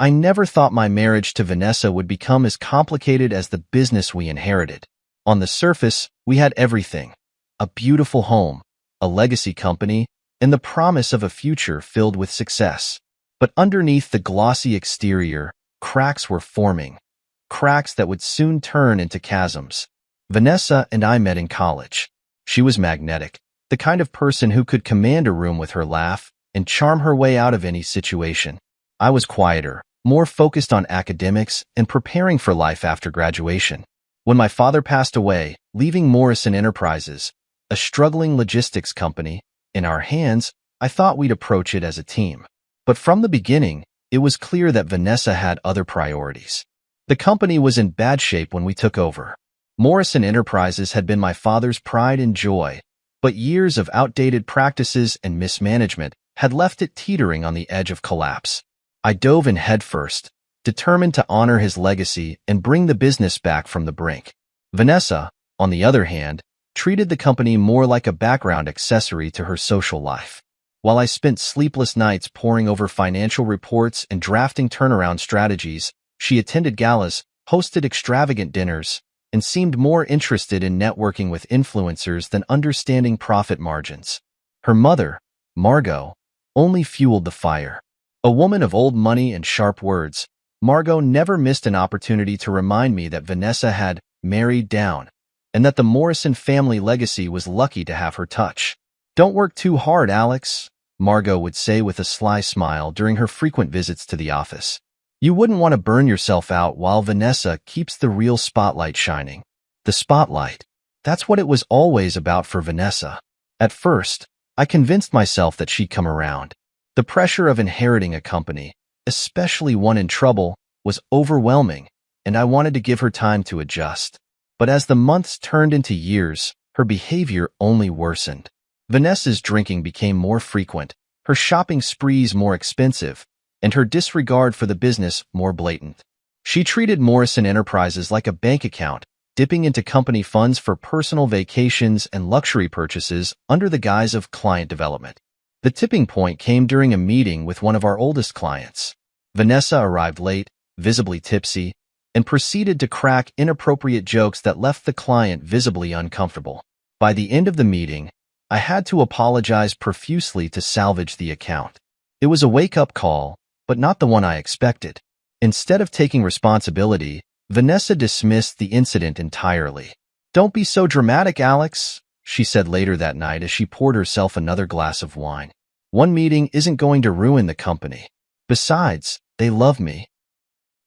I never thought my marriage to Vanessa would become as complicated as the business we inherited. On the surface, we had everything: a beautiful home, a legacy company, and the promise of a future filled with success. But underneath the glossy exterior, cracks were forming, cracks that would soon turn into chasms. Vanessa and I met in college. She was magnetic, the kind of person who could command a room with her laugh and charm her way out of any situation. I was quieter, more focused on academics and preparing for life after graduation. When my father passed away, leaving Morrison Enterprises, a struggling logistics company, in our hands, I thought we'd approach it as a team. But from the beginning, it was clear that Vanessa had other priorities. The company was in bad shape when we took over. Morrison Enterprises had been my father's pride and joy, but years of outdated practices and mismanagement had left it teetering on the edge of collapse. I dove in headfirst, determined to honor his legacy and bring the business back from the brink. Vanessa, on the other hand, treated the company more like a background accessory to her social life. While I spent sleepless nights poring over financial reports and drafting turnaround strategies, she attended galas, hosted extravagant dinners, and seemed more interested in networking with influencers than understanding profit margins. Her mother, Margot, only fueled the fire. A woman of old money and sharp words, Margot never missed an opportunity to remind me that Vanessa had married down, and that the Morrison family legacy was lucky to have her touch. "Don't work too hard, Alex," Margot would say with a sly smile during her frequent visits to the office. "You wouldn't want to burn yourself out while Vanessa keeps the real spotlight shining." The spotlight. That's what it was always about for Vanessa. At first, I convinced myself that she'd come around. The pressure of inheriting a company, especially one in trouble, was overwhelming, and I wanted to give her time to adjust. But as the months turned into years, her behavior only worsened. Vanessa's drinking became more frequent, her shopping sprees more expensive, and her disregard for the business more blatant. She treated Morrison Enterprises like a bank account, dipping into company funds for personal vacations and luxury purchases under the guise of client development. The tipping point came during a meeting with one of our oldest clients. Vanessa arrived late, visibly tipsy, and proceeded to crack inappropriate jokes that left the client visibly uncomfortable. By the end of the meeting, I had to apologize profusely to salvage the account. It was a wake-up call, but not the one I expected. Instead of taking responsibility, Vanessa dismissed the incident entirely. "Don't be so dramatic, Alex," she said later that night as she poured herself another glass of wine. "One meeting isn't going to ruin the company. Besides, they love me."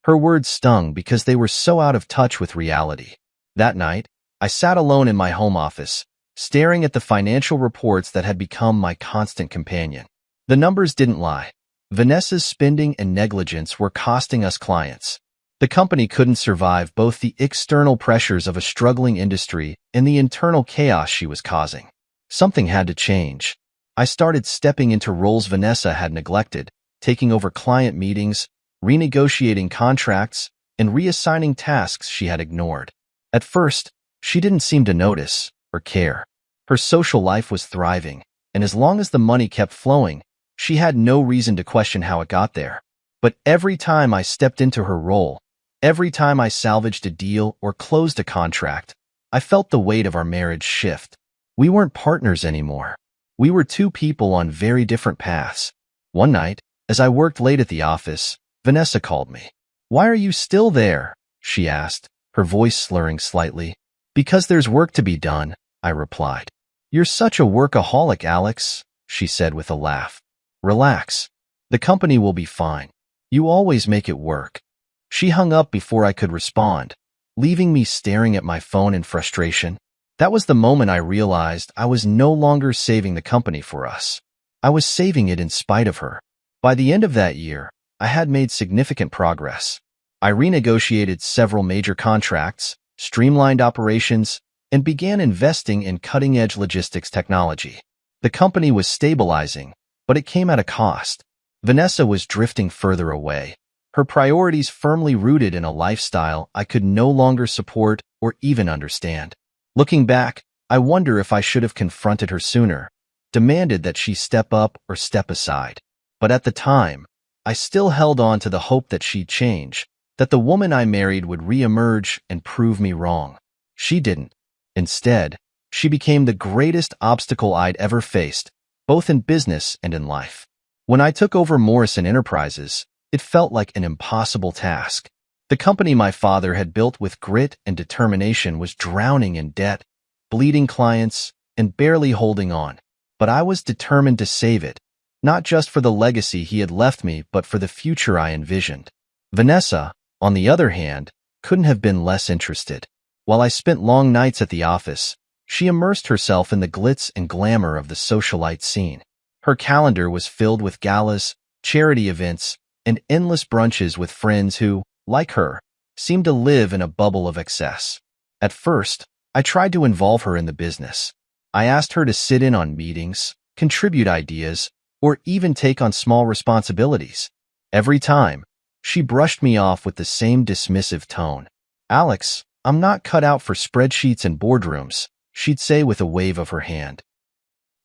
Her words stung because they were so out of touch with reality. That night, I sat alone in my home office, staring at the financial reports that had become my constant companion. The numbers didn't lie. Vanessa's spending and negligence were costing us clients. The company couldn't survive both the external pressures of a struggling industry and the internal chaos she was causing. Something had to change. I started stepping into roles Vanessa had neglected, taking over client meetings, renegotiating contracts, and reassigning tasks she had ignored. At first, she didn't seem to notice or care. Her social life was thriving, and as long as the money kept flowing, she had no reason to question how it got there. But every time I stepped into her role, every time I salvaged a deal or closed a contract, I felt the weight of our marriage shift. We weren't partners anymore. We were two people on very different paths. One night, as I worked late at the office, Vanessa called me. "Why are you still there?" she asked, her voice slurring slightly. "Because there's work to be done," I replied. "You're such a workaholic, Alex," she said with a laugh. "Relax. The company will be fine. You always make it work." She hung up before I could respond, leaving me staring at my phone in frustration. That was the moment I realized I was no longer saving the company for us. I was saving it in spite of her. By the end of that year, I had made significant progress. I renegotiated several major contracts, streamlined operations, and began investing in cutting-edge logistics technology. The company was stabilizing, but it came at a cost. Vanessa was drifting further away, her priorities firmly rooted in a lifestyle I could no longer support or even understand. Looking back, I wonder if I should have confronted her sooner, demanded that she step up or step aside. But at the time, I still held on to the hope that she'd change, that the woman I married would reemerge and prove me wrong. She didn't. Instead, she became the greatest obstacle I'd ever faced, both in business and in life. When I took over Morrison Enterprises, it felt like an impossible task. The company my father had built with grit and determination was drowning in debt, bleeding clients, and barely holding on. But I was determined to save it, not just for the legacy he had left me, but for the future I envisioned. Vanessa, on the other hand, couldn't have been less interested. While I spent long nights at the office, she immersed herself in the glitz and glamour of the socialite scene. Her calendar was filled with galas, charity events, and endless brunches with friends who, like her, seemed to live in a bubble of excess. At first, I tried to involve her in the business. I asked her to sit in on meetings, contribute ideas, or even take on small responsibilities. Every time, she brushed me off with the same dismissive tone. "Alex, I'm not cut out for spreadsheets and boardrooms," she'd say with a wave of her hand.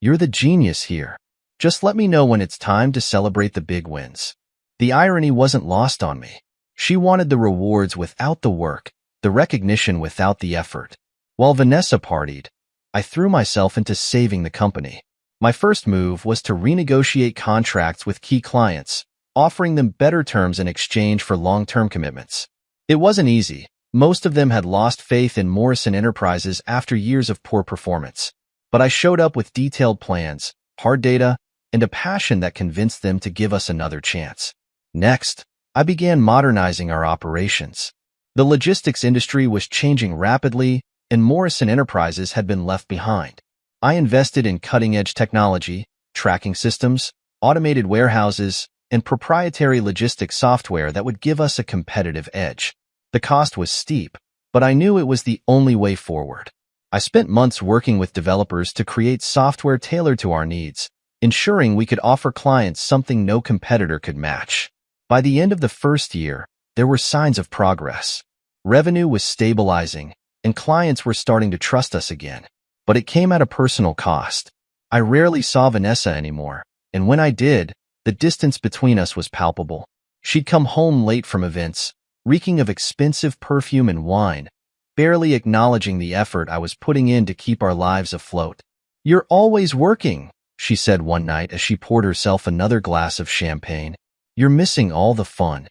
"You're the genius here. Just let me know when it's time to celebrate the big wins." The irony wasn't lost on me. She wanted the rewards without the work, the recognition without the effort. While Vanessa partied, I threw myself into saving the company. My first move was to renegotiate contracts with key clients, offering them better terms in exchange for long-term commitments. It wasn't easy. Most of them had lost faith in Morrison Enterprises after years of poor performance. But I showed up with detailed plans, hard data, and a passion that convinced them to give us another chance. Next, I began modernizing our operations. The logistics industry was changing rapidly, and Morrison Enterprises had been left behind. I invested in cutting-edge technology, tracking systems, automated warehouses, and proprietary logistics software that would give us a competitive edge. The cost was steep, but I knew it was the only way forward. I spent months working with developers to create software tailored to our needs, ensuring we could offer clients something no competitor could match. By the end of the first year, there were signs of progress. Revenue was stabilizing, and clients were starting to trust us again. But it came at a personal cost. I rarely saw Vanessa anymore, and when I did, the distance between us was palpable. She'd come home late from events, reeking of expensive perfume and wine, barely acknowledging the effort I was putting in to keep our lives afloat. "You're always working," she said one night as she poured herself another glass of champagne. "You're missing all the fun."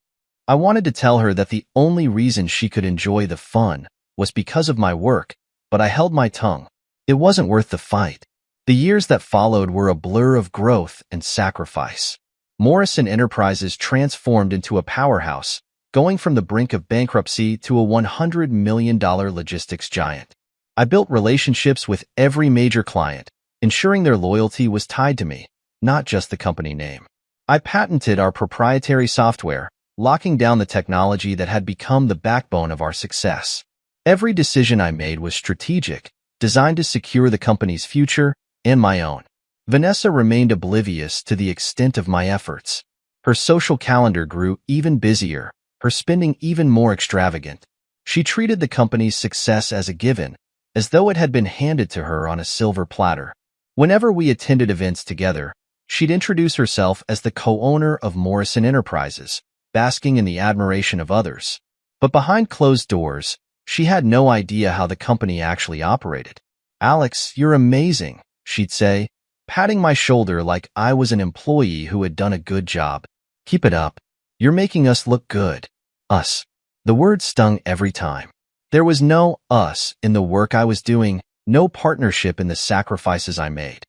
I wanted to tell her that the only reason she could enjoy the fun was because of my work, but I held my tongue. It wasn't worth the fight. The years that followed were a blur of growth and sacrifice. Morrison Enterprises transformed into a powerhouse, going from the brink of bankruptcy to a $100 million logistics giant. I built relationships with every major client, ensuring their loyalty was tied to me, not just the company name. I patented our proprietary software, locking down the technology that had become the backbone of our success. Every decision I made was strategic, designed to secure the company's future and my own. Vanessa remained oblivious to the extent of my efforts. Her social calendar grew even busier, her spending even more extravagant. She treated the company's success as a given, as though it had been handed to her on a silver platter. Whenever we attended events together, she'd introduce herself as the co-owner of Morrison Enterprises, basking in the admiration of others. But behind closed doors, she had no idea how the company actually operated. "Alex, you're amazing," she'd say, patting my shoulder like I was an employee who had done a good job. "Keep it up. You're making us look good." Us. The word stung every time. There was no us in the work I was doing, no partnership in the sacrifices I made.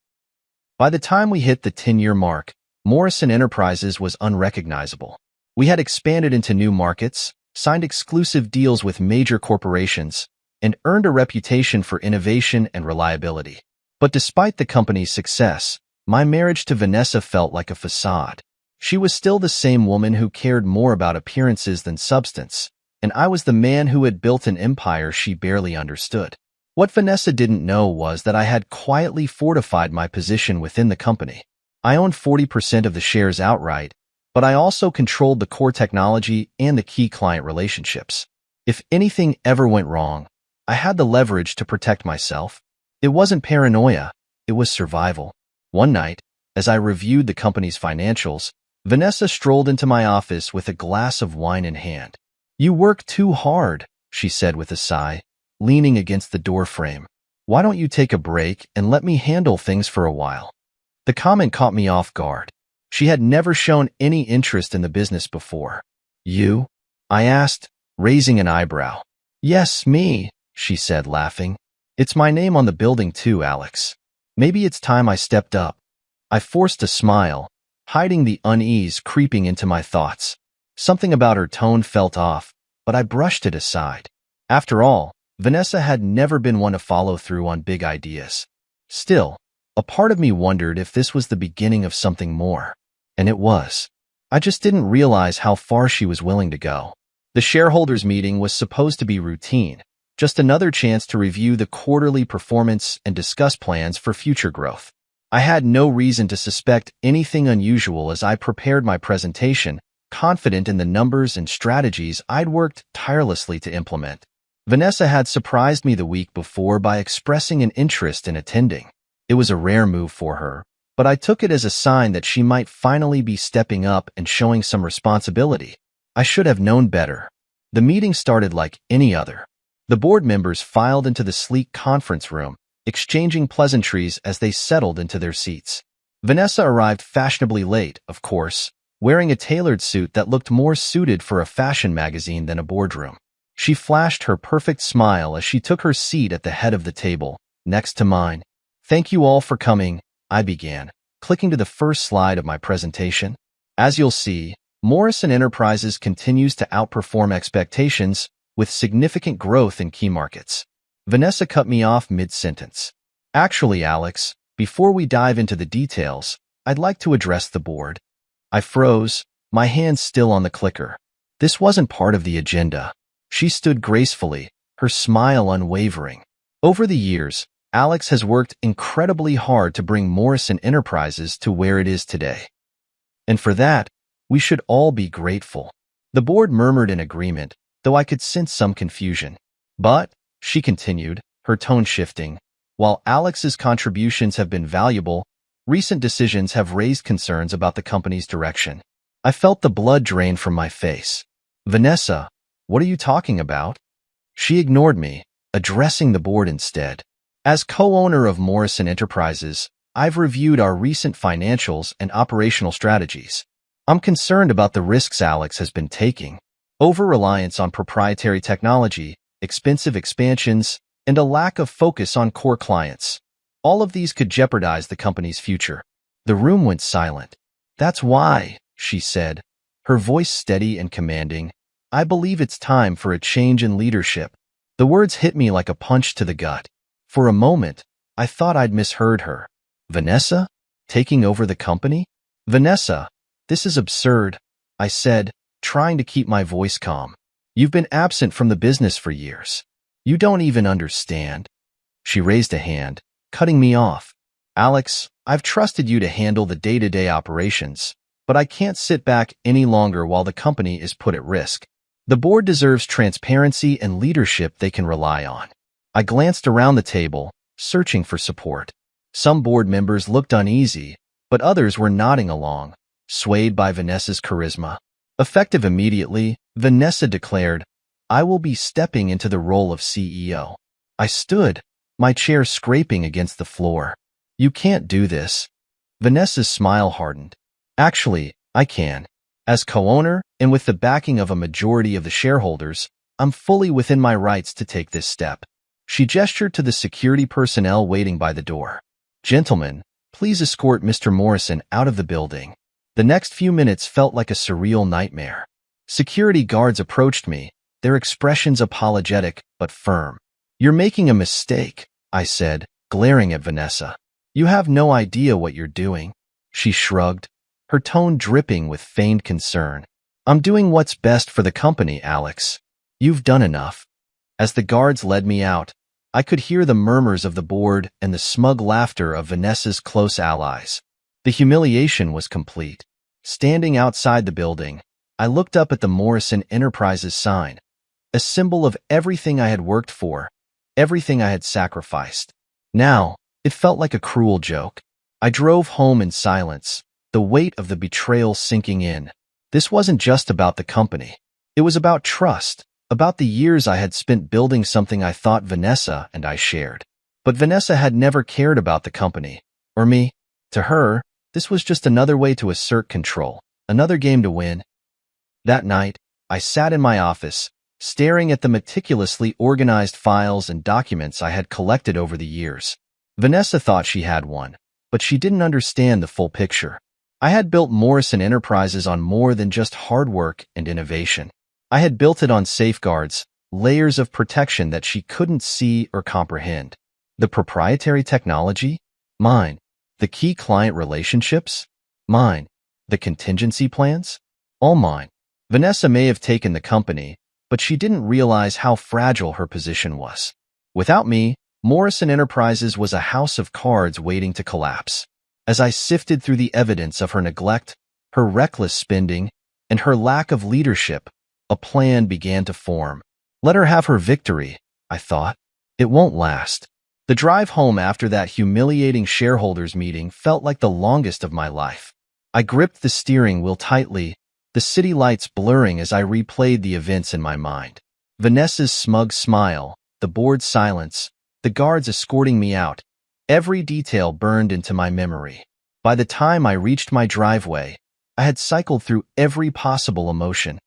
By the time we hit the 10-year mark, Morrison Enterprises was unrecognizable. We had expanded into new markets, signed exclusive deals with major corporations, and earned a reputation for innovation and reliability. But despite the company's success, my marriage to Vanessa felt like a facade. She was still the same woman who cared more about appearances than substance, and I was the man who had built an empire she barely understood. What Vanessa didn't know was that I had quietly fortified my position within the company. I owned 40% of the shares outright, but I also controlled the core technology and the key client relationships. If anything ever went wrong, I had the leverage to protect myself. It wasn't paranoia, it was survival. One night, as I reviewed the company's financials, Vanessa strolled into my office with a glass of wine in hand. "You work too hard," she said with a sigh, leaning against the doorframe. "Why don't you take a break and let me handle things for a while?" The comment caught me off guard. She had never shown any interest in the business before. "You?" I asked, raising an eyebrow. "Yes, me," she said, laughing. "It's my name on the building too, Alex. Maybe it's time I stepped up." I forced a smile, hiding the unease creeping into my thoughts. Something about her tone felt off, but I brushed it aside. After all, Vanessa had never been one to follow through on big ideas. Still, a part of me wondered if this was the beginning of something more. And it was. I just didn't realize how far she was willing to go. The shareholders' meeting was supposed to be routine, just another chance to review the quarterly performance and discuss plans for future growth. I had no reason to suspect anything unusual as I prepared my presentation, confident in the numbers and strategies I'd worked tirelessly to implement. Vanessa had surprised me the week before by expressing an interest in attending. It was a rare move for her, but I took it as a sign that she might finally be stepping up and showing some responsibility. I should have known better. The meeting started like any other. The board members filed into the sleek conference room, exchanging pleasantries as they settled into their seats. Vanessa arrived fashionably late, of course, wearing a tailored suit that looked more suited for a fashion magazine than a boardroom. She flashed her perfect smile as she took her seat at the head of the table, next to mine. "Thank you all for coming," I began, clicking to the first slide of my presentation. "As you'll see, Morrison Enterprises continues to outperform expectations with significant growth in key markets." Vanessa cut me off mid-sentence. "Actually, Alex, before we dive into the details, I'd like to address the board." I froze, my hand still on the clicker. This wasn't part of the agenda. She stood gracefully, her smile unwavering. Over the years, Alex has worked incredibly hard to bring Morrison Enterprises to where it is today. And for that, we should all be grateful. The board murmured in agreement, though I could sense some confusion. "But," she continued, her tone shifting, "while Alex's contributions have been valuable, recent decisions have raised concerns about the company's direction." I felt the blood drain from my face. "Vanessa, what are you talking about?" She ignored me, addressing the board instead. "As co-owner of Morrison Enterprises, I've reviewed our recent financials and operational strategies. I'm concerned about the risks Alex has been taking. Over-reliance on proprietary technology, expensive expansions, and a lack of focus on core clients. All of these could jeopardize the company's future." The room went silent. "That's why," she said, her voice steady and commanding, "I believe it's time for a change in leadership." The words hit me like a punch to the gut. For a moment, I thought I'd misheard her. Vanessa? Taking over the company? "Vanessa, this is absurd," I said, trying to keep my voice calm. "You've been absent from the business for years. You don't even understand." She raised a hand, cutting me off. "Alex, I've trusted you to handle the day-to-day operations, but I can't sit back any longer while the company is put at risk. The board deserves transparency and leadership they can rely on." I glanced around the table, searching for support. Some board members looked uneasy, but others were nodding along, swayed by Vanessa's charisma. Effective immediately, Vanessa declared, "I will be stepping into the role of CEO." I stood, my chair scraping against the floor. "You can't do this." Vanessa's smile hardened. "Actually, I can. As co-owner, and with the backing of a majority of the shareholders, I'm fully within my rights to take this step." She gestured to the security personnel waiting by the door. "Gentlemen, please escort Mr. Morrison out of the building." The next few minutes felt like a surreal nightmare. Security guards approached me, their expressions apologetic but firm. "You're making a mistake," I said, glaring at Vanessa. "You have no idea what you're doing." She shrugged, her tone dripping with feigned concern. "I'm doing what's best for the company, Alex. You've done enough." As the guards led me out, I could hear the murmurs of the board and the smug laughter of Vanessa's close allies. The humiliation was complete. Standing outside the building, I looked up at the Morrison Enterprises sign, a symbol of everything I had worked for, everything I had sacrificed. Now, it felt like a cruel joke. I drove home in silence, the weight of the betrayal sinking in. This wasn't just about the company. It was about trust, about the years I had spent building something I thought Vanessa and I shared. But Vanessa had never cared about the company, or me. To her, this was just another way to assert control, another game to win. That night, I sat in my office, staring at the meticulously organized files and documents I had collected over the years. Vanessa thought she had one, but she didn't understand the full picture. I had built Morrison Enterprises on more than just hard work and innovation. I had built it on safeguards, layers of protection that she couldn't see or comprehend. The proprietary technology? Mine. The key client relationships? Mine. The contingency plans? All mine. Vanessa may have taken the company, but she didn't realize how fragile her position was. Without me, Morrison Enterprises was a house of cards waiting to collapse. As I sifted through the evidence of her neglect, her reckless spending, and her lack of leadership, a plan began to form. Let her have her victory, I thought. It won't last. The drive home after that humiliating shareholders meeting felt like the longest of my life. I gripped the steering wheel tightly, the city lights blurring as I replayed the events in my mind. Vanessa's smug smile, the bored silence, the guards escorting me out. Every detail burned into my memory. By the time I reached my driveway, I had cycled through every possible emotion.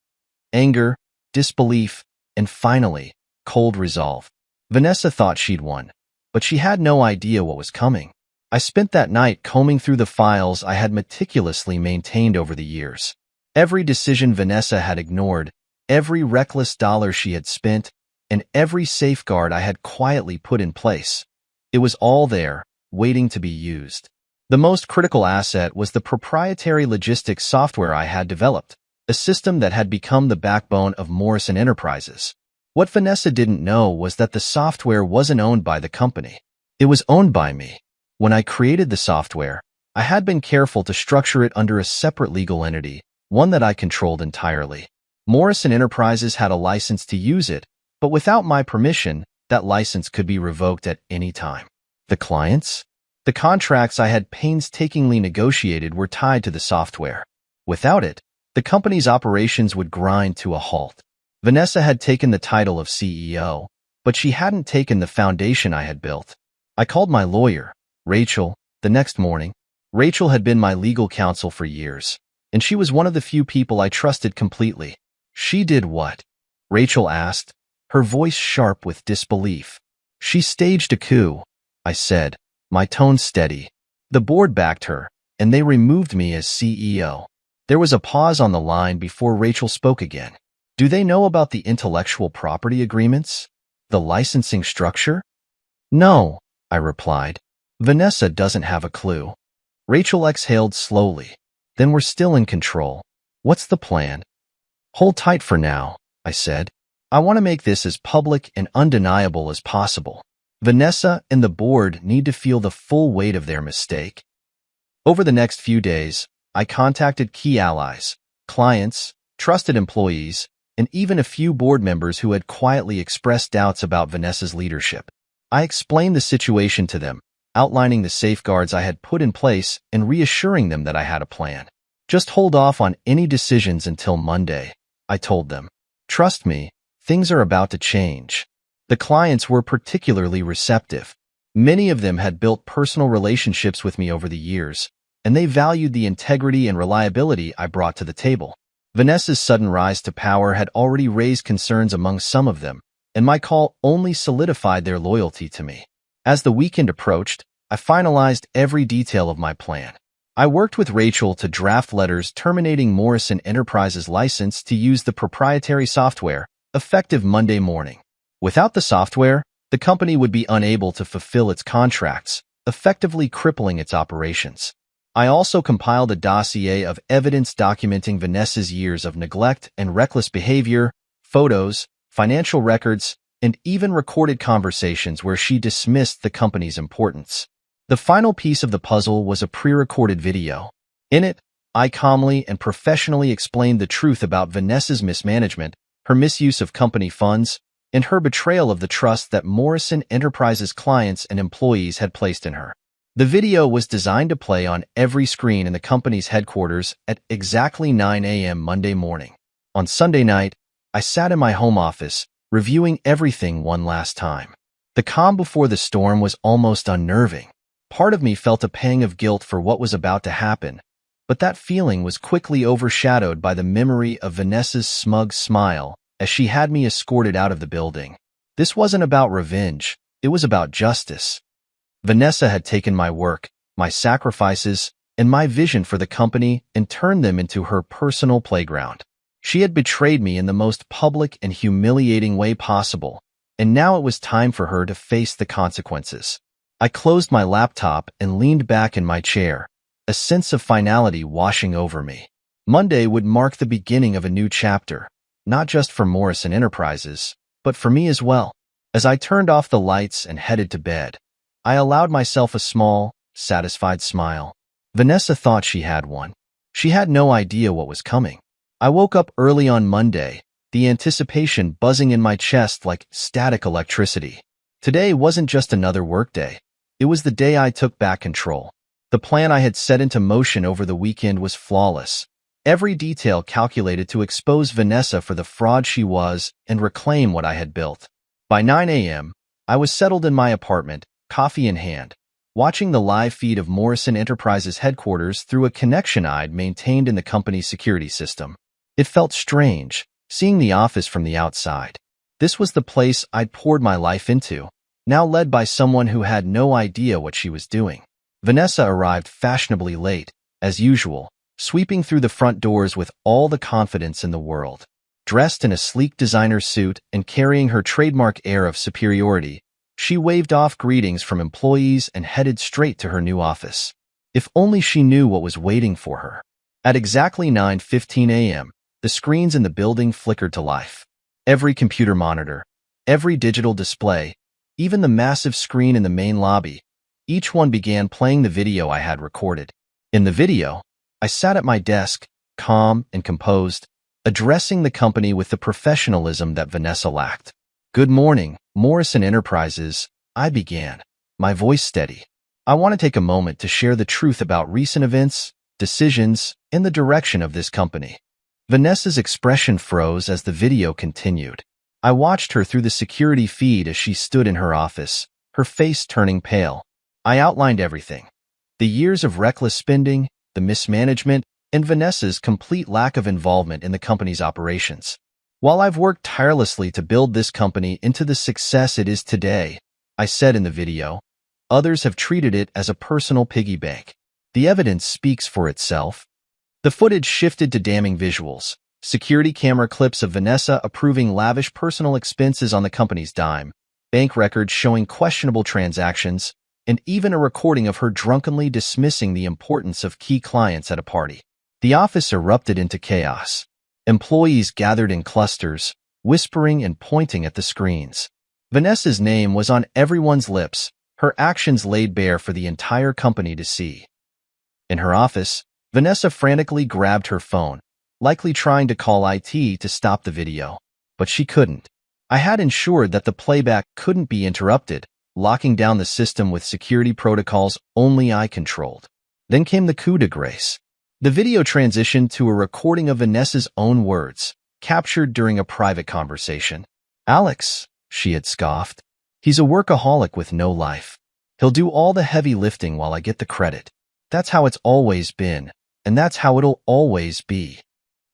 Anger, disbelief, and finally, cold resolve. Vanessa thought she'd won, but she had no idea what was coming. I spent that night combing through the files I had meticulously maintained over the years. Every decision Vanessa had ignored, every reckless dollar she had spent, and every safeguard I had quietly put in place. It was all there, waiting to be used. The most critical asset was the proprietary logistics software I had developed, a system that had become the backbone of Morrison Enterprises. What Vanessa didn't know was that the software wasn't owned by the company. It was owned by me. When I created the software, I had been careful to structure it under a separate legal entity, one that I controlled entirely. Morrison Enterprises had a license to use it, but without my permission, that license could be revoked at any time. The clients? The contracts I had painstakingly negotiated were tied to the software. Without it, the company's operations would grind to a halt. Vanessa had taken the title of CEO, but she hadn't taken the foundation I had built. I called my lawyer, Rachel, the next morning. Rachel had been my legal counsel for years, and she was one of the few people I trusted completely. She did what? Rachel asked, her voice sharp with disbelief. She staged a coup, I said, my tone steady. The board backed her, and they removed me as CEO. There was a pause on the line before Rachel spoke again. Do they know about the intellectual property agreements? The licensing structure? No, I replied. Vanessa doesn't have a clue. Rachel exhaled slowly. Then we're still in control. What's the plan? Hold tight for now, I said. I want to make this as public and undeniable as possible. Vanessa and the board need to feel the full weight of their mistake. Over the next few days, I contacted key allies, clients, trusted employees, and even a few board members who had quietly expressed doubts about Vanessa's leadership. I explained the situation to them, outlining the safeguards I had put in place and reassuring them that I had a plan. Just hold off on any decisions until Monday, I told them. Trust me, things are about to change. The clients were particularly receptive. Many of them had built personal relationships with me over the years, and they valued the integrity and reliability I brought to the table. Vanessa's sudden rise to power had already raised concerns among some of them, and my call only solidified their loyalty to me. As the weekend approached, I finalized every detail of my plan. I worked with Rachel to draft letters terminating Morrison Enterprises' license to use the proprietary software, effective Monday morning. Without the software, the company would be unable to fulfill its contracts, effectively crippling its operations. I also compiled a dossier of evidence documenting Vanessa's years of neglect and reckless behavior, photos, financial records, and even recorded conversations where she dismissed the company's importance. The final piece of the puzzle was a pre-recorded video. In it, I calmly and professionally explained the truth about Vanessa's mismanagement, her misuse of company funds, and her betrayal of the trust that Morrison Enterprises clients and employees had placed in her. The video was designed to play on every screen in the company's headquarters at exactly 9 a.m. Monday morning. On Sunday night, I sat in my home office, reviewing everything one last time. The calm before the storm was almost unnerving. Part of me felt a pang of guilt for what was about to happen, but that feeling was quickly overshadowed by the memory of Vanessa's smug smile as she had me escorted out of the building. This wasn't about revenge, it was about justice. Vanessa had taken my work, my sacrifices, and my vision for the company and turned them into her personal playground. She had betrayed me in the most public and humiliating way possible, and now it was time for her to face the consequences. I closed my laptop and leaned back in my chair, a sense of finality washing over me. Monday would mark the beginning of a new chapter, not just for Morrison Enterprises, but for me as well. As I turned off the lights and headed to bed, I allowed myself a small, satisfied smile. Vanessa thought she had one. She had no idea what was coming. I woke up early on Monday, the anticipation buzzing in my chest like static electricity. Today wasn't just another workday. It was the day I took back control. The plan I had set into motion over the weekend was flawless. Every detail calculated to expose Vanessa for the fraud she was and reclaim what I had built. By 9 a.m., I was settled in my apartment, coffee in hand, watching the live feed of Morrison Enterprises headquarters through a connection I'd maintained in the company's security system. It felt strange, seeing the office from the outside. This was the place I'd poured my life into, now led by someone who had no idea what she was doing. Vanessa arrived fashionably late, as usual, sweeping through the front doors with all the confidence in the world. Dressed in a sleek designer suit and carrying her trademark air of superiority, she waved off greetings from employees and headed straight to her new office. If only she knew what was waiting for her. At exactly 9:15 a.m., the screens in the building flickered to life. Every computer monitor, every digital display, even the massive screen in the main lobby, each one began playing the video I had recorded. In the video, I sat at my desk, calm and composed, addressing the company with the professionalism that Vanessa lacked. "Good morning, Morrison Enterprises," I began, my voice steady. "I want to take a moment to share the truth about recent events, decisions, and the direction of this company." Vanessa's expression froze as the video continued. I watched her through the security feed as she stood in her office, her face turning pale. I outlined everything. The years of reckless spending, the mismanagement, and Vanessa's complete lack of involvement in the company's operations. "While I've worked tirelessly to build this company into the success it is today," I said in the video, "others have treated it as a personal piggy bank. The evidence speaks for itself." The footage shifted to damning visuals, security camera clips of Vanessa approving lavish personal expenses on the company's dime, bank records showing questionable transactions, and even a recording of her drunkenly dismissing the importance of key clients at a party. The office erupted into chaos. Employees gathered in clusters, whispering and pointing at the screens. Vanessa's name was on everyone's lips, her actions laid bare for the entire company to see. In her office, Vanessa frantically grabbed her phone, likely trying to call IT to stop the video. But she couldn't. I had ensured that the playback couldn't be interrupted, locking down the system with security protocols only I controlled. Then came the coup de grace. The video transitioned to a recording of Vanessa's own words, captured during a private conversation. "Alex," she had scoffed. "He's a workaholic with no life. He'll do all the heavy lifting while I get the credit. That's how it's always been, and that's how it'll always be."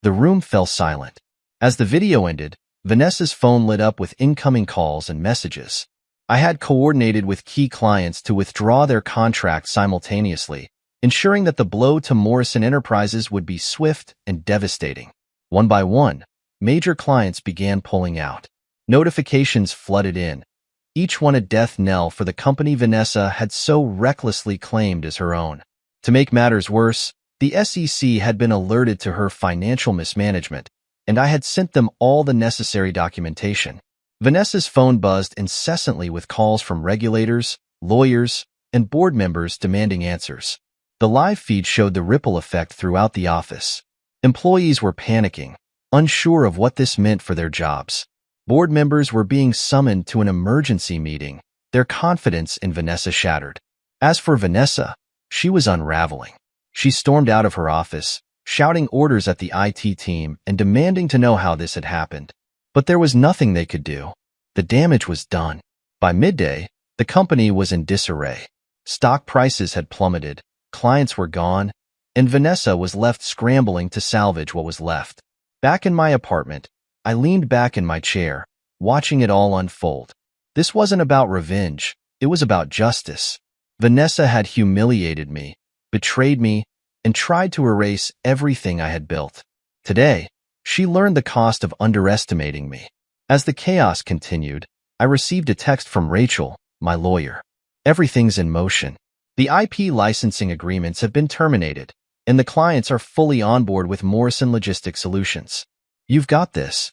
The room fell silent. As the video ended, Vanessa's phone lit up with incoming calls and messages. I had coordinated with key clients to withdraw their contracts simultaneously, ensuring that the blow to Morrison Enterprises would be swift and devastating. One by one, major clients began pulling out. Notifications flooded in, each one a death knell for the company Vanessa had so recklessly claimed as her own. To make matters worse, the SEC had been alerted to her financial mismanagement, and I had sent them all the necessary documentation. Vanessa's phone buzzed incessantly with calls from regulators, lawyers, and board members demanding answers. The live feed showed the ripple effect throughout the office. Employees were panicking, unsure of what this meant for their jobs. Board members were being summoned to an emergency meeting, their confidence in Vanessa shattered. As for Vanessa, she was unraveling. She stormed out of her office, shouting orders at the IT team and demanding to know how this had happened. But there was nothing they could do. The damage was done. By midday, the company was in disarray. Stock prices had plummeted, clients were gone, and Vanessa was left scrambling to salvage what was left. Back in my apartment, I leaned back in my chair, watching it all unfold. This wasn't about revenge, it was about justice. Vanessa had humiliated me, betrayed me, and tried to erase everything I had built. Today, she learned the cost of underestimating me. As the chaos continued, I received a text from Rachel, my lawyer. Everything's in motion. The IP licensing agreements have been terminated, and the clients are fully on board with Morrison Logistics Solutions. You've got this.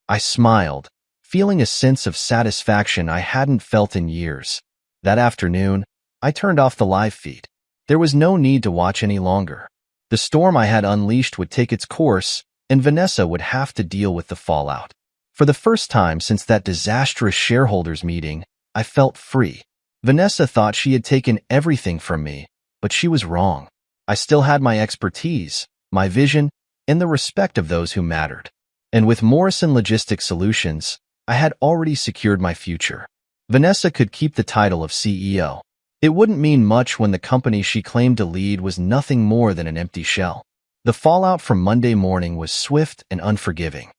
I smiled, feeling a sense of satisfaction I hadn't felt in years. That afternoon, I turned off the live feed. There was no need to watch any longer. The storm I had unleashed would take its course, and Vanessa would have to deal with the fallout. For the first time since that disastrous shareholders meeting, I felt free. Vanessa thought she had taken everything from me, but she was wrong. I still had my expertise, my vision, and the respect of those who mattered. And with Morrison Logistics Solutions, I had already secured my future. Vanessa could keep the title of CEO. It wouldn't mean much when the company she claimed to lead was nothing more than an empty shell. The fallout from Monday morning was swift and unforgiving.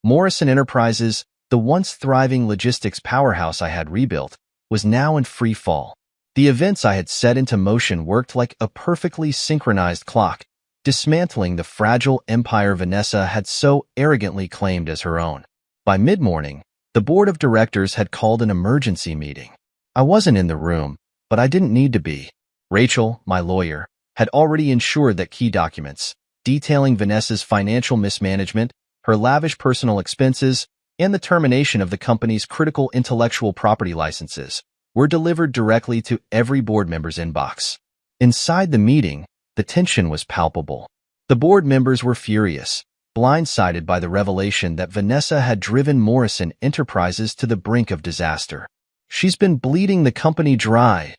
Morrison Enterprises, the once thriving logistics powerhouse I had rebuilt, was now in free fall. The events I had set into motion worked like a perfectly synchronized clock, dismantling the fragile empire Vanessa had so arrogantly claimed as her own. By mid-morning, the board of directors had called an emergency meeting. I wasn't in the room, but I didn't need to be. Rachel, my lawyer, had already ensured that key documents, detailing Vanessa's financial mismanagement, her lavish personal expenses, and the termination of the company's critical intellectual property licenses, were delivered directly to every board member's inbox. Inside the meeting, the tension was palpable. The board members were furious, blindsided by the revelation that Vanessa had driven Morrison Enterprises to the brink of disaster. "She's been bleeding the company dry,"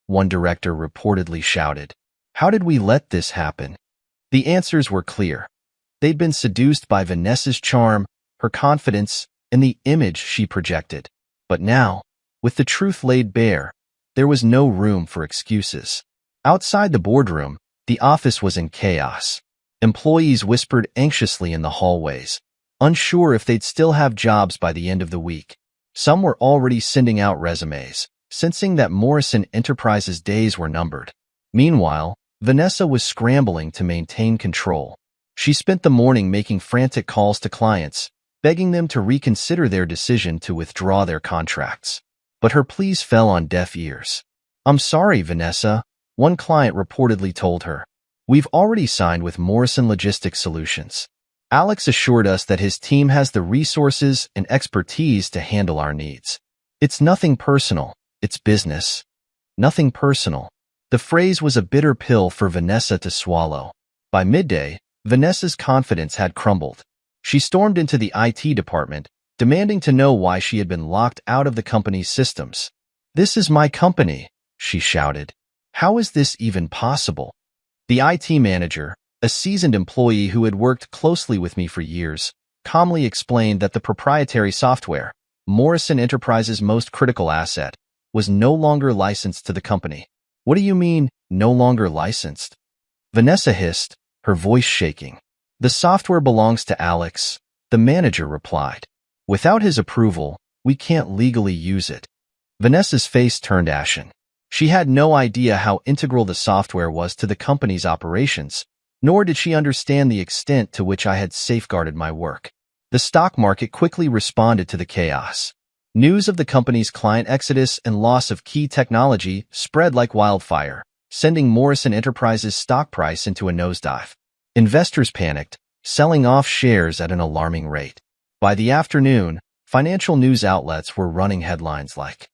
one director reportedly shouted. "How did we let this happen?" The answers were clear. They'd been seduced by Vanessa's charm, her confidence, and the image she projected. But now, with the truth laid bare, there was no room for excuses. Outside the boardroom, the office was in chaos. Employees whispered anxiously in the hallways, unsure if they'd still have jobs by the end of the week. Some were already sending out resumes, sensing that Morrison Enterprises' days were numbered. Meanwhile, Vanessa was scrambling to maintain control. She spent the morning making frantic calls to clients, begging them to reconsider their decision to withdraw their contracts. But her pleas fell on deaf ears. "I'm sorry, Vanessa," one client reportedly told her. "We've already signed with Morrison Logistics Solutions. Alex assured us that his team has the resources and expertise to handle our needs. It's nothing personal, it's business." Nothing personal. The phrase was a bitter pill for Vanessa to swallow. By midday, Vanessa's confidence had crumbled. She stormed into the IT department, demanding to know why she had been locked out of the company's systems. "This is my company," she shouted. "How is this even possible?" The IT manager, a seasoned employee who had worked closely with me for years, calmly explained that the proprietary software, Morrison Enterprises' most critical asset, was no longer licensed to the company. "What do you mean, no longer licensed?" Vanessa hissed, her voice shaking. "The software belongs to Alex," the manager replied. "Without his approval, we can't legally use it." Vanessa's face turned ashen. She had no idea how integral the software was to the company's operations, nor did she understand the extent to which I had safeguarded my work. The stock market quickly responded to the chaos. News of the company's client exodus and loss of key technology spread like wildfire, sending Morrison Enterprises' stock price into a nosedive. Investors panicked, selling off shares at an alarming rate. By the afternoon, financial news outlets were running headlines like,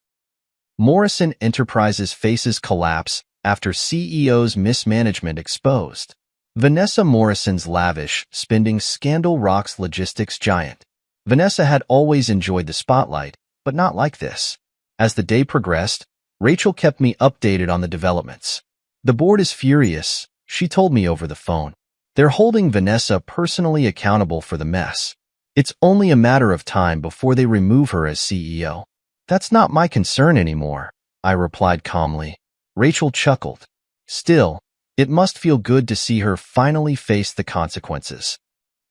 "Morrison Enterprises faces collapse after CEO's mismanagement exposed." Vanessa Morrison's lavish spending scandal rocks logistics giant. Vanessa had always enjoyed the spotlight, but not like this. As the day progressed, Rachel kept me updated on the developments. The board is furious, she told me over the phone. They're holding Vanessa personally accountable for the mess. It's only a matter of time before they remove her as CEO. That's not my concern anymore, I replied calmly. Rachel chuckled. Still, it must feel good to see her finally face the consequences.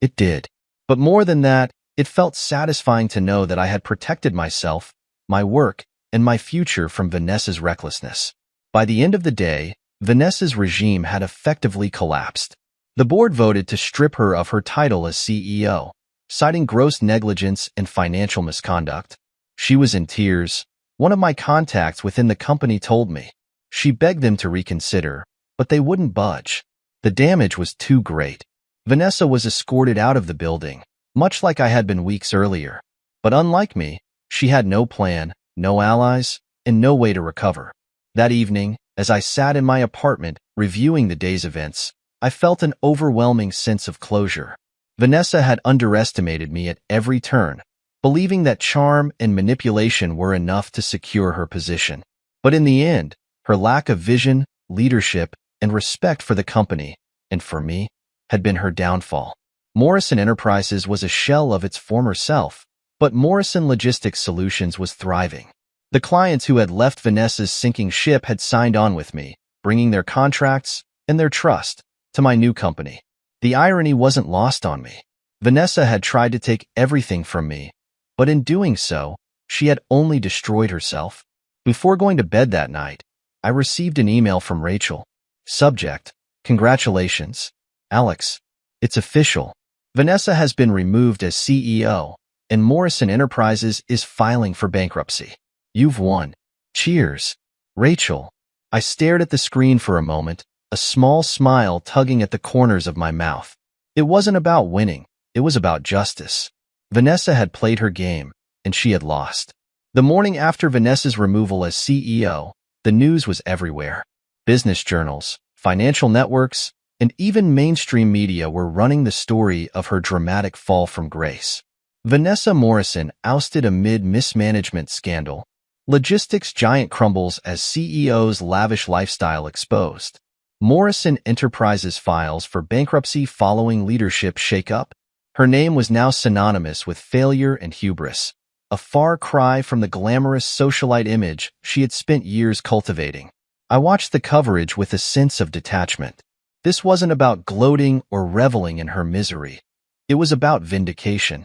It did. But more than that, it felt satisfying to know that I had protected myself, my work, and my future from Vanessa's recklessness. By the end of the day, Vanessa's regime had effectively collapsed. The board voted to strip her of her title as CEO, citing gross negligence and financial misconduct. She was in tears. One of my contacts within the company told me. She begged them to reconsider, but they wouldn't budge. The damage was too great. Vanessa was escorted out of the building, much like I had been weeks earlier. But unlike me, she had no plan, no allies, and no way to recover. That evening, as I sat in my apartment reviewing the day's events, I felt an overwhelming sense of closure. Vanessa had underestimated me at every turn, believing that charm and manipulation were enough to secure her position. But in the end, her lack of vision, leadership, and respect for the company, and for me, had been her downfall. Morrison Enterprises was a shell of its former self, but Morrison Logistics Solutions was thriving. The clients who had left Vanessa's sinking ship had signed on with me, bringing their contracts and their trust to my new company. The irony wasn't lost on me. Vanessa had tried to take everything from me, but in doing so, she had only destroyed herself. Before going to bed that night, I received an email from Rachel. Subject: Congratulations, Alex. It's official. Vanessa has been removed as CEO, and Morrison Enterprises is filing for bankruptcy. You've won. Cheers. Rachel. I stared at the screen for a moment, a small smile tugging at the corners of my mouth. It wasn't about winning, it was about justice. Vanessa had played her game, and she had lost. The morning after Vanessa's removal as CEO, the news was everywhere. Business journals, financial networks, and even mainstream media were running the story of her dramatic fall from grace. Vanessa Morrison ousted amid mismanagement scandal. Logistics giant crumbles as CEO's lavish lifestyle exposed. Morrison Enterprises files for bankruptcy following leadership shakeup. Her name was now synonymous with failure and hubris, a far cry from the glamorous socialite image she had spent years cultivating. I watched the coverage with a sense of detachment. This wasn't about gloating or reveling in her misery. It was about vindication.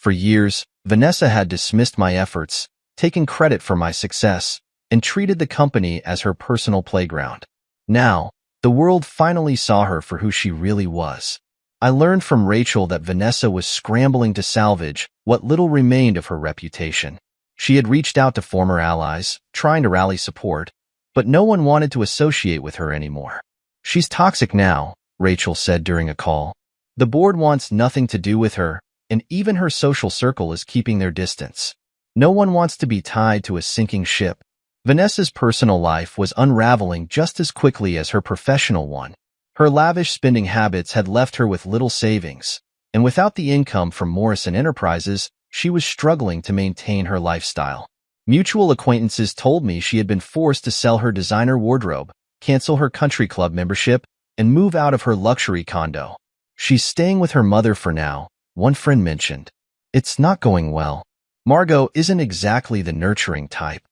For years, Vanessa had dismissed my efforts, taken credit for my success, and treated the company as her personal playground. Now, the world finally saw her for who she really was. I learned from Rachel that Vanessa was scrambling to salvage what little remained of her reputation. She had reached out to former allies, trying to rally support, but no one wanted to associate with her anymore. She's toxic now, Rachel said during a call. The board wants nothing to do with her, and even her social circle is keeping their distance. No one wants to be tied to a sinking ship. Vanessa's personal life was unraveling just as quickly as her professional one. Her lavish spending habits had left her with little savings, and without the income from Morrison Enterprises, she was struggling to maintain her lifestyle. Mutual acquaintances told me she had been forced to sell her designer wardrobe, cancel her country club membership, and move out of her luxury condo. She's staying with her mother for now, one friend mentioned. It's not going well. Margot isn't exactly the nurturing type.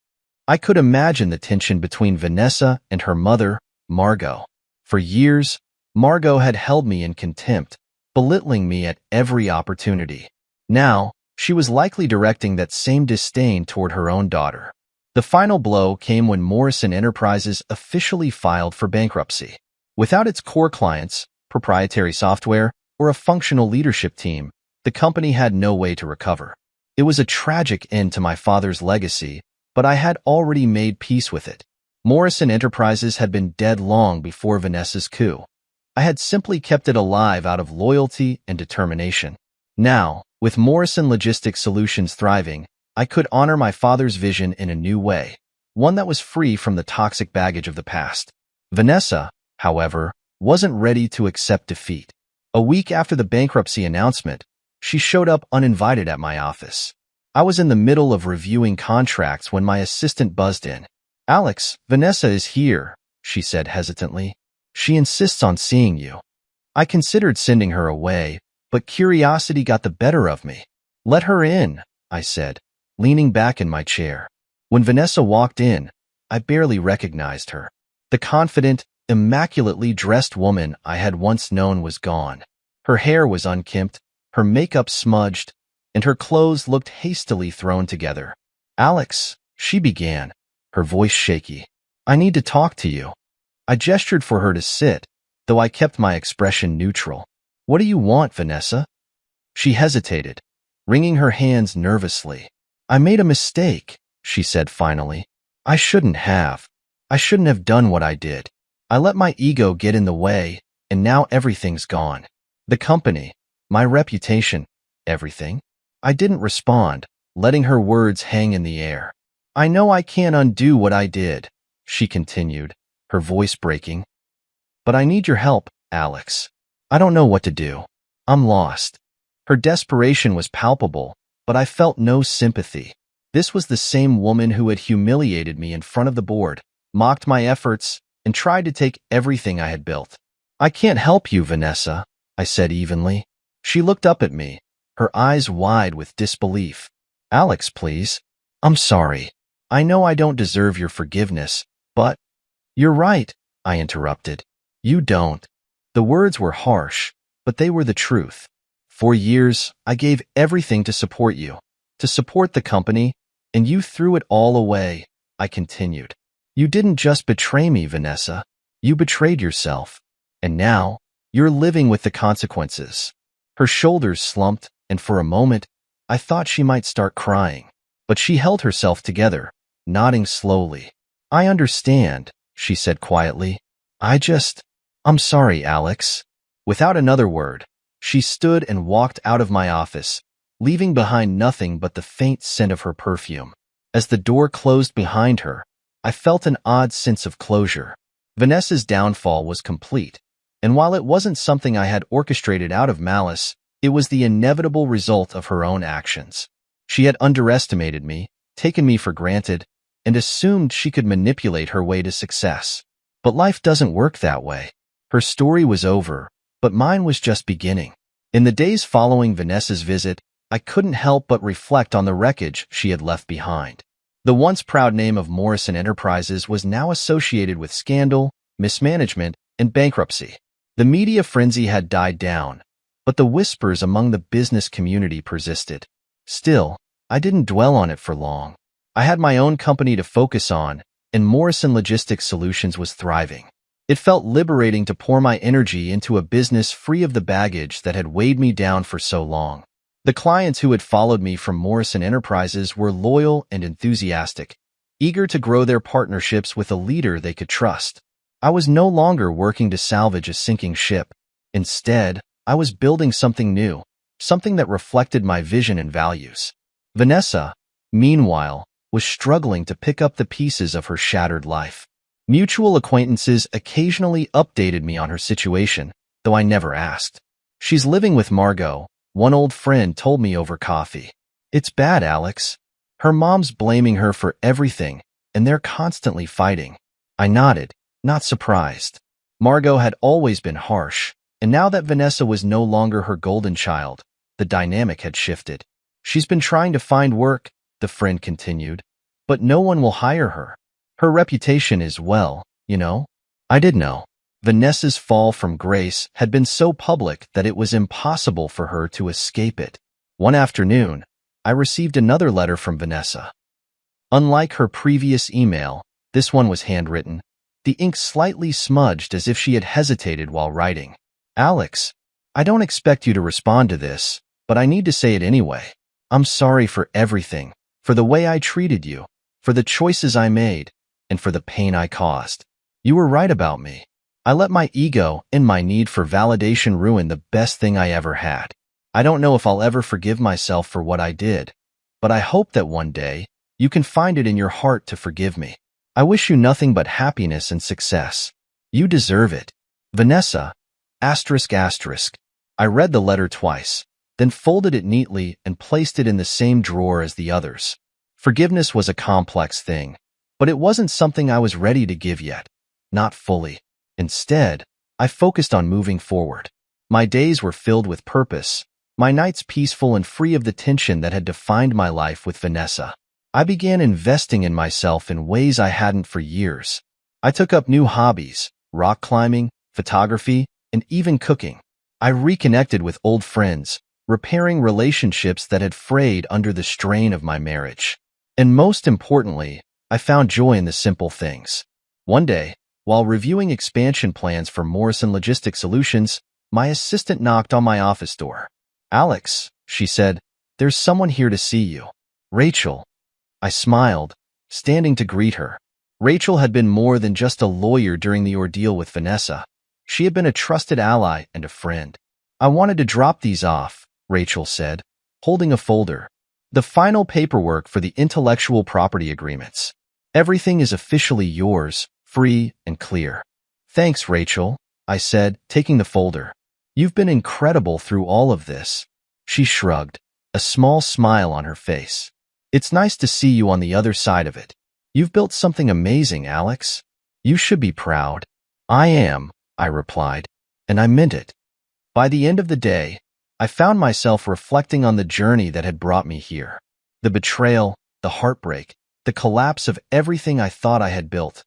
I could imagine the tension between Vanessa and her mother, Margot. For years, Margot had held me in contempt, belittling me at every opportunity. Now, she was likely directing that same disdain toward her own daughter. The final blow came when Morrison Enterprises officially filed for bankruptcy. Without its core clients, proprietary software, or a functional leadership team, the company had no way to recover. It was a tragic end to my father's legacy, but I had already made peace with it. Morrison Enterprises had been dead long before Vanessa's coup. I had simply kept it alive out of loyalty and determination. Now, with Morrison Logistics Solutions thriving, I could honor my father's vision in a new way, one that was free from the toxic baggage of the past. Vanessa, however, wasn't ready to accept defeat. A week after the bankruptcy announcement, she showed up uninvited at my office. I was in the middle of reviewing contracts when my assistant buzzed in. Alex, Vanessa is here, she said hesitantly. She insists on seeing you. I considered sending her away, but curiosity got the better of me. Let her in, I said, leaning back in my chair. When Vanessa walked in, I barely recognized her. The confident, immaculately dressed woman I had once known was gone. Her hair was unkempt, her makeup smudged, and her clothes looked hastily thrown together. Alex, she began, her voice shaky. I need to talk to you. I gestured for her to sit, though I kept my expression neutral. What do you want, Vanessa? She hesitated, wringing her hands nervously. I made a mistake, she said finally. I shouldn't have. I shouldn't have done what I did. I let my ego get in the way, and now everything's gone. The company, my reputation, everything. I didn't respond, letting her words hang in the air. I know I can't undo what I did, she continued, her voice breaking. But I need your help, Alex. I don't know what to do. I'm lost. Her desperation was palpable, but I felt no sympathy. This was the same woman who had humiliated me in front of the board, mocked my efforts, and tried to take everything I had built. I can't help you, Vanessa, I said evenly. She looked up at me, her eyes wide with disbelief. Alex, please. I'm sorry. I know I don't deserve your forgiveness, but… You're right, I interrupted. You don't. The words were harsh, but they were the truth. For years, I gave everything to support you, to support the company, and you threw it all away, I continued. You didn't just betray me, Vanessa. You betrayed yourself. And now, you're living with the consequences. Her shoulders slumped, and for a moment, I thought she might start crying. But she held herself together, nodding slowly. I understand, she said quietly. I'm sorry, Alex. Without another word, she stood and walked out of my office, leaving behind nothing but the faint scent of her perfume. As the door closed behind her, I felt an odd sense of closure. Vanessa's downfall was complete, and while it wasn't something I had orchestrated out of malice, it was the inevitable result of her own actions. She had underestimated me, taken me for granted, and assumed she could manipulate her way to success. But life doesn't work that way. Her story was over, but mine was just beginning. In the days following Vanessa's visit, I couldn't help but reflect on the wreckage she had left behind. The once proud name of Morrison Enterprises was now associated with scandal, mismanagement, and bankruptcy. The media frenzy had died down, but the whispers among the business community persisted. Still, I didn't dwell on it for long. I had my own company to focus on, and Morrison Logistics Solutions was thriving. It felt liberating to pour my energy into a business free of the baggage that had weighed me down for so long. The clients who had followed me from Morrison Enterprises were loyal and enthusiastic, eager to grow their partnerships with a leader they could trust. I was no longer working to salvage a sinking ship. Instead, I was building something new, something that reflected my vision and values. Vanessa, meanwhile, was struggling to pick up the pieces of her shattered life. Mutual acquaintances occasionally updated me on her situation, though I never asked. She's living with Margot, one old friend told me over coffee. It's bad, Alex. Her mom's blaming her for everything, and they're constantly fighting. I nodded, not surprised. Margot had always been harsh, and now that Vanessa was no longer her golden child, the dynamic had shifted. She's been trying to find work, the friend continued, but no one will hire her. Her reputation is, well, you know. I did know. Vanessa's fall from grace had been so public that it was impossible for her to escape it. One afternoon, I received another letter from Vanessa. Unlike her previous email, this one was handwritten, the ink slightly smudged as if she had hesitated while writing. Alex, I don't expect you to respond to this, but I need to say it anyway. I'm sorry for everything, for the way I treated you, for the choices I made, and for the pain I caused. You were right about me. I let my ego and my need for validation ruin the best thing I ever had. I don't know if I'll ever forgive myself for what I did, but I hope that one day you can find it in your heart to forgive me. I wish you nothing but happiness and success. You deserve it. Vanessa, ***. I read the letter twice, then folded it neatly and placed it in the same drawer as the others. Forgiveness was a complex thing, But it wasn't something I was ready to give yet. Not fully. Instead, I focused on moving forward. My days were filled with purpose, my nights peaceful and free of the tension that had defined my life with Vanessa. I began investing in myself in ways I hadn't for years. I took up new hobbies, rock climbing, photography, and even cooking. I reconnected with old friends, repairing relationships that had frayed under the strain of my marriage. And most importantly, I found joy in the simple things. One day, while reviewing expansion plans for Morrison Logistics Solutions, my assistant knocked on my office door. "Alex," she said, "there's someone here to see you." "Rachel." I smiled, standing to greet her. Rachel had been more than just a lawyer during the ordeal with Vanessa. She had been a trusted ally and a friend. "I wanted to drop these off," Rachel said, holding a folder. "The final paperwork for the intellectual property agreements. Everything is officially yours, free and clear." "Thanks, Rachel," I said, taking the folder. "You've been incredible through all of this." She shrugged, a small smile on her face. "It's nice to see you on the other side of it. You've built something amazing, Alex. You should be proud." "I am," I replied, and I meant it. By the end of the day, I found myself reflecting on the journey that had brought me here. The betrayal, the heartbreak, the collapse of everything I thought I had built.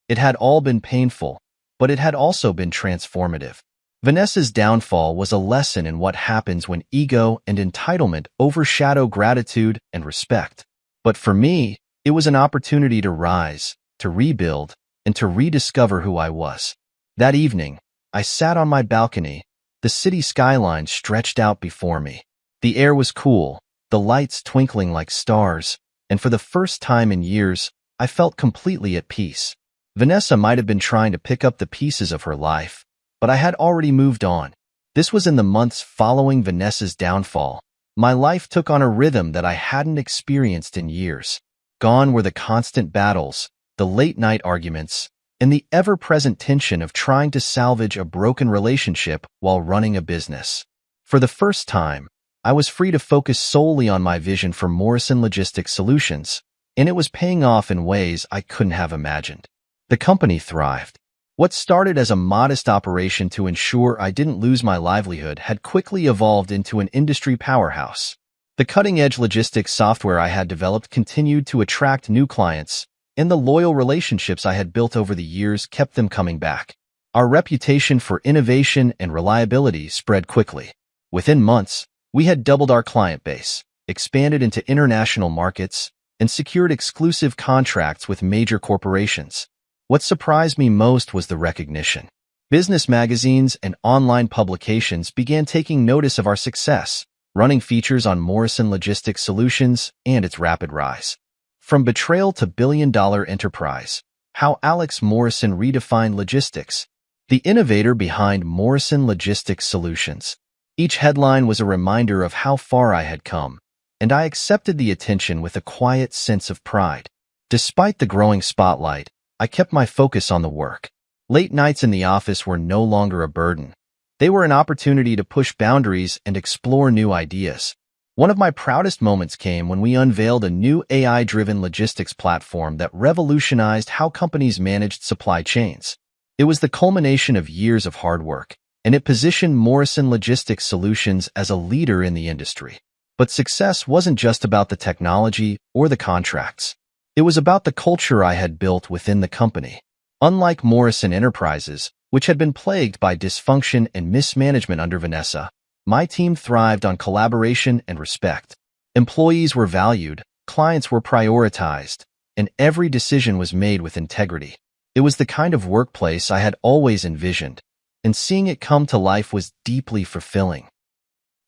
It had all been painful, but it had also been transformative. Vanessa's downfall was a lesson in what happens when ego and entitlement overshadow gratitude and respect. But for me, it was an opportunity to rise, to rebuild, and to rediscover who I was. That evening, I sat on my balcony. The city skyline stretched out before me. The air was cool, the lights twinkling like stars, and for the first time in years, I felt completely at peace. Vanessa might have been trying to pick up the pieces of her life, but I had already moved on. This was in the months following Vanessa's downfall. My life took on a rhythm that I hadn't experienced in years. Gone were the constant battles, the late-night arguments, and the ever-present tension of trying to salvage a broken relationship while running a business. For the first time, I was free to focus solely on my vision for Morrison Logistics Solutions, and it was paying off in ways I couldn't have imagined. The company thrived. What started as a modest operation to ensure I didn't lose my livelihood had quickly evolved into an industry powerhouse. The cutting-edge logistics software I had developed continued to attract new clients, and the loyal relationships I had built over the years kept them coming back. Our reputation for innovation and reliability spread quickly. Within months, we had doubled our client base, expanded into international markets, and secured exclusive contracts with major corporations. What surprised me most was the recognition. Business magazines and online publications began taking notice of our success, running features on Morrison Logistics Solutions and its rapid rise. From betrayal to billion-dollar enterprise, how Alex Morrison redefined logistics, the innovator behind Morrison Logistics Solutions. Each headline was a reminder of how far I had come, and I accepted the attention with a quiet sense of pride. Despite the growing spotlight, I kept my focus on the work. Late nights in the office were no longer a burden. They were an opportunity to push boundaries and explore new ideas. One of my proudest moments came when we unveiled a new AI-driven logistics platform that revolutionized how companies managed supply chains. It was the culmination of years of hard work, and it positioned Morrison Logistics Solutions as a leader in the industry. But success wasn't just about the technology or the contracts. It was about the culture I had built within the company. Unlike Morrison Enterprises, which had been plagued by dysfunction and mismanagement under Vanessa, my team thrived on collaboration and respect. Employees were valued, clients were prioritized, and every decision was made with integrity. It was the kind of workplace I had always envisioned, and seeing it come to life was deeply fulfilling.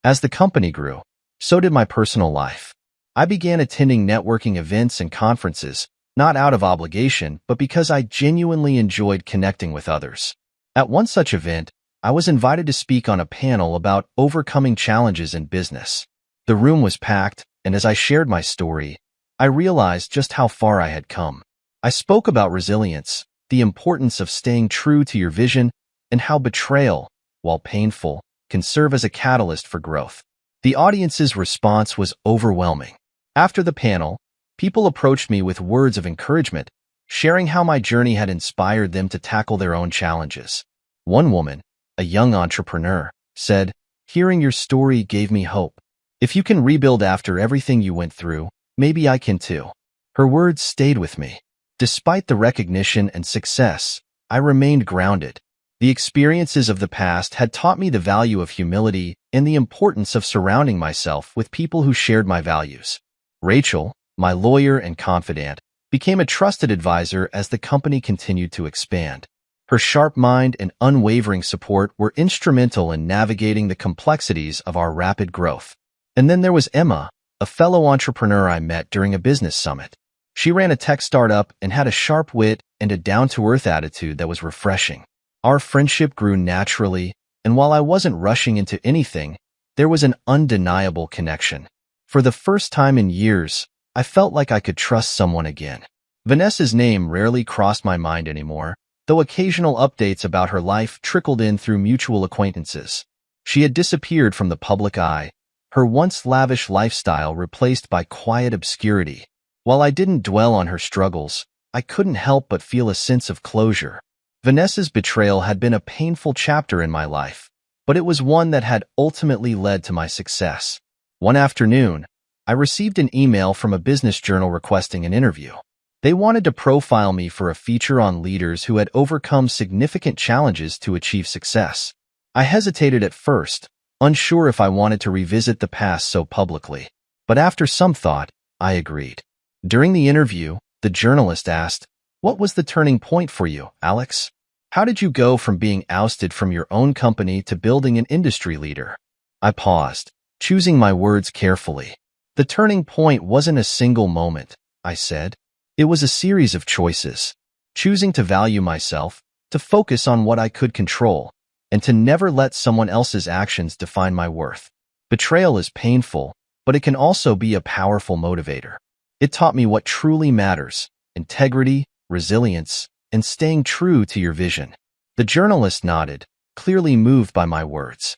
As the company grew, so did my personal life. I began attending networking events and conferences, not out of obligation, but because I genuinely enjoyed connecting with others. At one such event, I was invited to speak on a panel about overcoming challenges in business. The room was packed, and as I shared my story, I realized just how far I had come. I spoke about resilience, the importance of staying true to your vision, and how betrayal, while painful, can serve as a catalyst for growth. The audience's response was overwhelming. After the panel, people approached me with words of encouragement, sharing how my journey had inspired them to tackle their own challenges. One woman, a young entrepreneur, said, "Hearing your story gave me hope. If you can rebuild after everything you went through, maybe I can too." Her words stayed with me. Despite the recognition and success, I remained grounded. The experiences of the past had taught me the value of humility and the importance of surrounding myself with people who shared my values. Rachel, my lawyer and confidant, became a trusted advisor as the company continued to expand. Her sharp mind and unwavering support were instrumental in navigating the complexities of our rapid growth. And then there was Emma, a fellow entrepreneur I met during a business summit. She ran a tech startup and had a sharp wit and a down-to-earth attitude that was refreshing. Our friendship grew naturally, and while I wasn't rushing into anything, there was an undeniable connection. For the first time in years, I felt like I could trust someone again. Vanessa's name rarely crossed my mind anymore, though occasional updates about her life trickled in through mutual acquaintances. She had disappeared from the public eye, her once lavish lifestyle replaced by quiet obscurity. While I didn't dwell on her struggles, I couldn't help but feel a sense of closure. Vanessa's betrayal had been a painful chapter in my life, but it was one that had ultimately led to my success. One afternoon, I received an email from a business journal requesting an interview. They wanted to profile me for a feature on leaders who had overcome significant challenges to achieve success. I hesitated at first, unsure if I wanted to revisit the past so publicly. But after some thought, I agreed. During the interview, the journalist asked, "What was the turning point for you, Alex? How did you go from being ousted from your own company to building an industry leader?" I paused, choosing my words carefully. "The turning point wasn't a single moment," I said. "It was a series of choices. Choosing to value myself, to focus on what I could control, and to never let someone else's actions define my worth. Betrayal is painful, but it can also be a powerful motivator. It taught me what truly matters: integrity, resilience, and staying true to your vision." The journalist nodded, clearly moved by my words.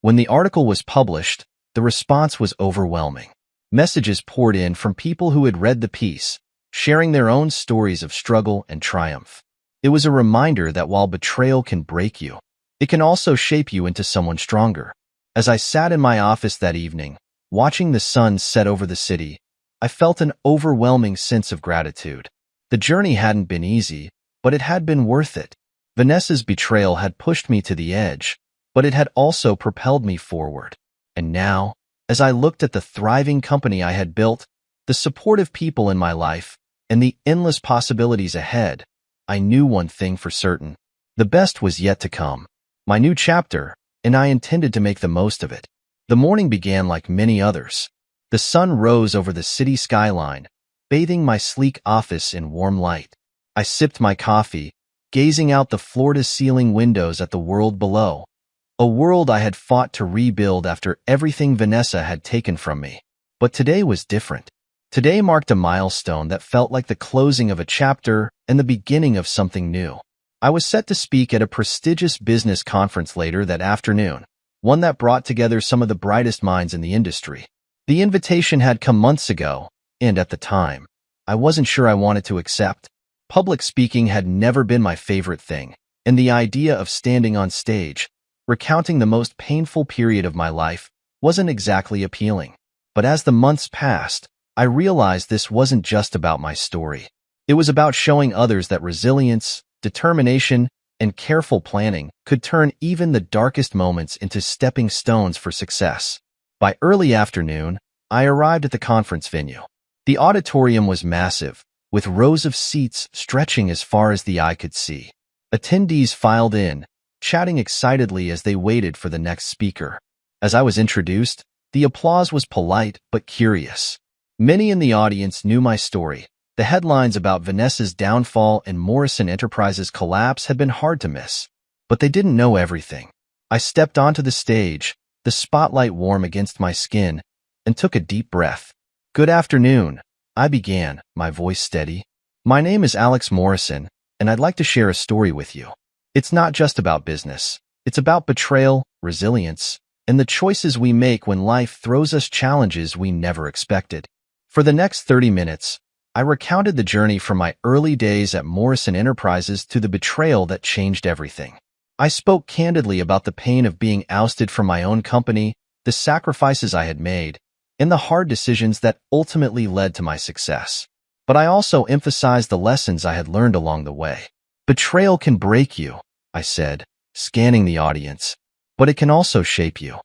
When the article was published, the response was overwhelming. Messages poured in from people who had read the piece, sharing their own stories of struggle and triumph. It was a reminder that while betrayal can break you, it can also shape you into someone stronger. As I sat in my office that evening, watching the sun set over the city, I felt an overwhelming sense of gratitude. The journey hadn't been easy, but it had been worth it. Vanessa's betrayal had pushed me to the edge, but it had also propelled me forward. And now, as I looked at the thriving company I had built, the supportive people in my life, and the endless possibilities ahead, I knew one thing for certain: the best was yet to come. My new chapter, and I intended to make the most of it. The morning began like many others. The sun rose over the city skyline, bathing my sleek office in warm light. I sipped my coffee, gazing out the floor-to-ceiling windows at the world below, a world I had fought to rebuild after everything Vanessa had taken from me. But today was different. Today marked a milestone that felt like the closing of a chapter and the beginning of something new. I was set to speak at a prestigious business conference later that afternoon, one that brought together some of the brightest minds in the industry. The invitation had come months ago, and at the time, I wasn't sure I wanted to accept. Public speaking had never been my favorite thing, and the idea of standing on stage, recounting the most painful period of my life, wasn't exactly appealing. But as the months passed, I realized this wasn't just about my story. It was about showing others that resilience, determination, and careful planning could turn even the darkest moments into stepping stones for success. By early afternoon, I arrived at the conference venue. The auditorium was massive, with rows of seats stretching as far as the eye could see. Attendees filed in, chatting excitedly as they waited for the next speaker. As I was introduced, the applause was polite but curious. Many in the audience knew my story. The headlines about Vanessa's downfall and Morrison Enterprises' collapse had been hard to miss. But they didn't know everything. I stepped onto the stage, the spotlight warm against my skin, and took a deep breath. "Good afternoon," I began, my voice steady. "My name is Alex Morrison, and I'd like to share a story with you. It's not just about business. It's about betrayal, resilience, and the choices we make when life throws us challenges we never expected." For the next 30 minutes, I recounted the journey from my early days at Morrison Enterprises to the betrayal that changed everything. I spoke candidly about the pain of being ousted from my own company, the sacrifices I had made, and the hard decisions that ultimately led to my success. But I also emphasized the lessons I had learned along the way. Betrayal can break you, I said, scanning the audience, but it can also shape you.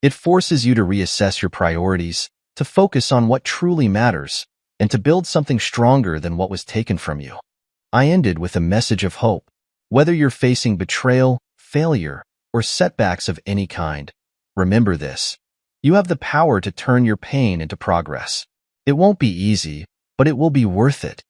It forces you to reassess your priorities, to focus on what truly matters, and to build something stronger than what was taken from you. I ended with a message of hope. Whether you're facing betrayal, failure, or setbacks of any kind, remember this. You have the power to turn your pain into progress. It won't be easy, but it will be worth it.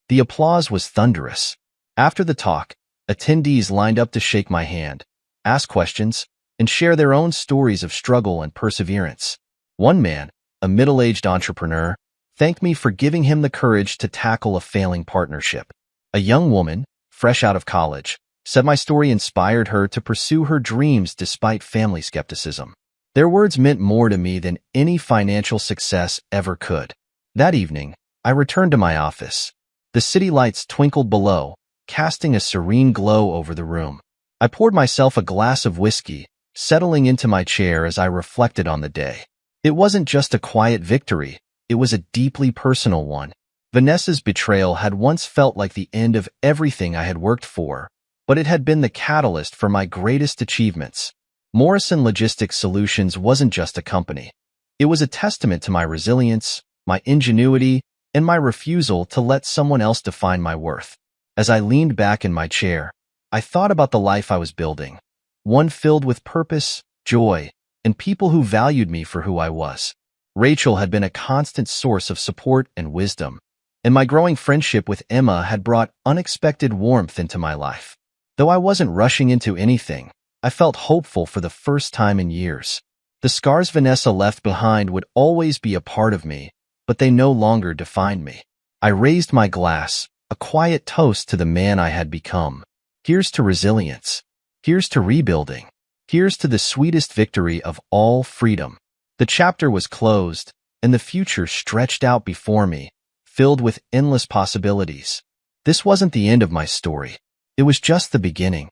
The applause was thunderous. After the talk, attendees lined up to shake my hand, ask questions, and share their own stories of struggle and perseverance. One man, a middle-aged entrepreneur, thanked me for giving him the courage to tackle a failing partnership. A young woman, fresh out of college, said my story inspired her to pursue her dreams despite family skepticism. Their words meant more to me than any financial success ever could. That evening, I returned to my office. The city lights twinkled below, casting a serene glow over the room. I poured myself a glass of whiskey, settling into my chair as I reflected on the day. It wasn't just a quiet victory, it was a deeply personal one. Vanessa's betrayal had once felt like the end of everything I had worked for, but it had been the catalyst for my greatest achievements. Morrison Logistics Solutions wasn't just a company. It was a testament to my resilience, my ingenuity, and my refusal to let someone else define my worth. As I leaned back in my chair, I thought about the life I was building, one filled with purpose, joy, and people who valued me for who I was. Rachel had been a constant source of support and wisdom, and my growing friendship with Emma had brought unexpected warmth into my life. Though I wasn't rushing into anything, I felt hopeful for the first time in years. The scars Vanessa left behind would always be a part of me, but they no longer defined me. I raised my glass, a quiet toast to the man I had become. Here's to resilience. Here's to rebuilding. Here's to the sweetest victory of all, freedom. The chapter was closed, and the future stretched out before me, filled with endless possibilities. This wasn't the end of my story. It was just the beginning.